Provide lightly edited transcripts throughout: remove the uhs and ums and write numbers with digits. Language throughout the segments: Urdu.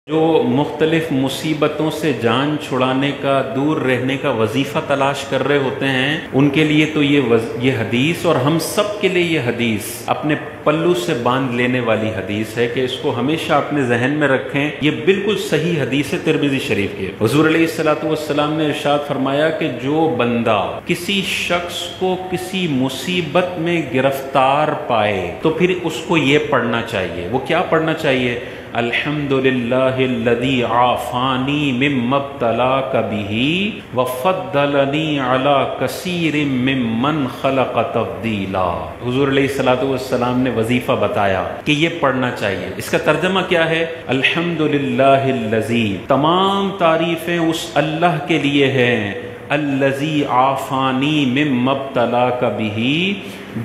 جو مختلف مصیبتوں سے جان چھڑانے کا، دور رہنے کا وظیفہ تلاش کر رہے ہوتے ہیں، ان کے لیے تو یہ حدیث، اور ہم سب کے لیے یہ حدیث اپنے پلو سے باندھ لینے والی حدیث ہے کہ اس کو ہمیشہ اپنے ذہن میں رکھیں۔ یہ بالکل صحیح حدیث ہے ترمذی شریف کی۔ حضور علیہ السلام نے ارشاد فرمایا کہ جو بندہ کسی شخص کو کسی مصیبت میں گرفتار پائے تو پھر اس کو یہ پڑھنا چاہیے۔ وہ کیا پڑھنا چاہیے؟ الحمدللہ الذی عافانی مما ابتلاک بہ وفضلنی علی کثیر ممن خلق تفضیلا۔ حضور علیہ السلام نے وظیفہ بتایا کہ یہ پڑھنا چاہیے۔ اس کا ترجمہ کیا ہے؟ الحمدللہ الذی، تمام تعریفیں اس اللہ کے لیے ہیں، الذی عافانی مما ابتلاک بہ،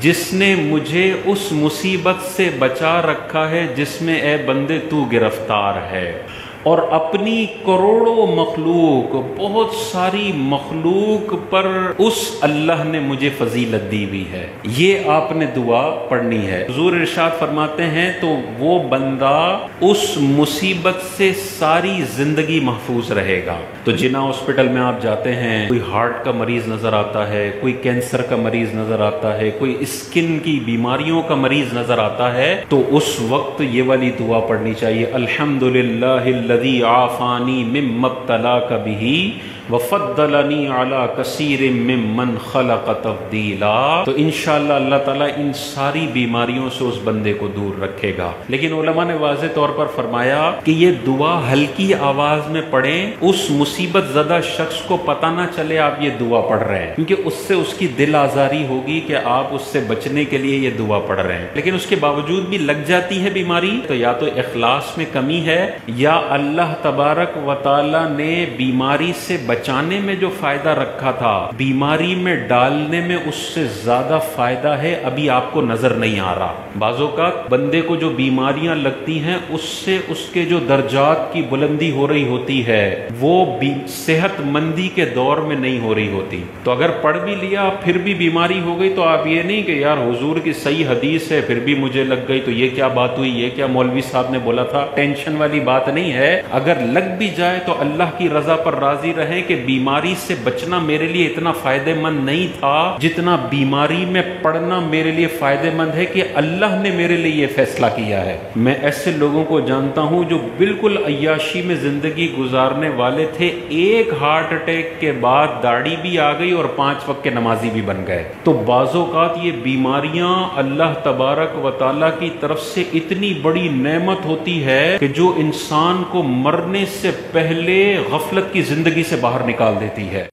جس نے مجھے اس مصیبت سے بچا رکھا ہے جس میں اے بندے تو گرفتار ہے، اور اپنی کروڑوں مخلوق، بہت ساری مخلوق پر اس اللہ نے مجھے فضیلت دی ہوئی ہے۔ یہ آپ نے دعا پڑھنی ہے۔ حضور ارشاد فرماتے ہیں تو وہ بندہ اس مصیبت سے ساری زندگی محفوظ رہے گا۔ تو جنا ہاسپٹل میں آپ جاتے ہیں، کوئی ہارٹ کا مریض نظر آتا ہے، کوئی کینسر کا مریض نظر آتا ہے، کوئی اسکن کی بیماریوں کا مریض نظر آتا ہے، تو اس وقت یہ والی دعا پڑھنی چاہیے، الحمدللہ الذی عافانی مما ابتلاک بہ وفضلنی علی کثیر ممن خلق تفضیلا۔ تو انشاءاللہ اللہ تعالیٰ ان ساری بیماریوں سے اس بندے کو دور رکھے گا۔ لیکن علماء نے واضح طور پر فرمایا کہ یہ دعا ہلکی آواز میں پڑھیں، اس مصیبت زدہ شخص کو پتہ نہ چلے آپ یہ دعا پڑھ رہے ہیں، کیونکہ اس سے اس کی دل آزاری ہوگی کہ آپ اس سے بچنے کے لیے یہ دعا پڑھ رہے ہیں۔ لیکن اس کے باوجود بھی لگ جاتی ہے بیماری، تو یا تو اخلاص میں کمی ہے، یا اللہ تبارک و تعالی نے بیماری سے بچانے میں جو فائدہ رکھا تھا، بیماری میں ڈالنے میں اس سے زیادہ فائدہ ہے، ابھی آپ کو نظر نہیں آ رہا۔ بعض اوقات بندے کو جو بیماریاں لگتی ہیں اس سے اس کے جو درجات کی بلندی ہو رہی ہوتی ہے وہ صحت مندی کے دور میں نہیں ہو رہی ہوتی۔ تو اگر پڑھ بھی لیا پھر بھی بیماری ہو گئی، تو آپ یہ نہیں کہ یار حضور کی صحیح حدیث ہے پھر بھی مجھے لگ گئی تو یہ کیا بات ہوئی، یہ کیا مولوی صاحب نے بولا تھا، ٹینشن والی بات نہیں ہے۔ اگر لگ بھی جائے تو اللہ کی رضا پر راضی رہیں کہ بیماری سے بچنا میرے لیے اتنا فائدہ مند نہیں تھا جتنا بیماری میں پڑنا میرے لیے فائدہ مند ہے کہ اللہ نے میرے لیے یہ فیصلہ کیا ہے۔ میں ایسے لوگوں کو جانتا ہوں جو بالکل عیاشی میں زندگی گزارنے والے تھے، ایک ہارٹ اٹیک کے بعد داڑھی بھی آ گئی اور 5 وقت کے نمازی بھی بن گئے۔ تو بعض اوقات یہ بیماریاں اللہ تبارک و تعالیٰ کی طرف سے اتنی بڑی نعمت ہوتی ہے کہ جو انسان کو مرنے سے پہلے غفلت کی زندگی سے باہر نکال دیتی ہے۔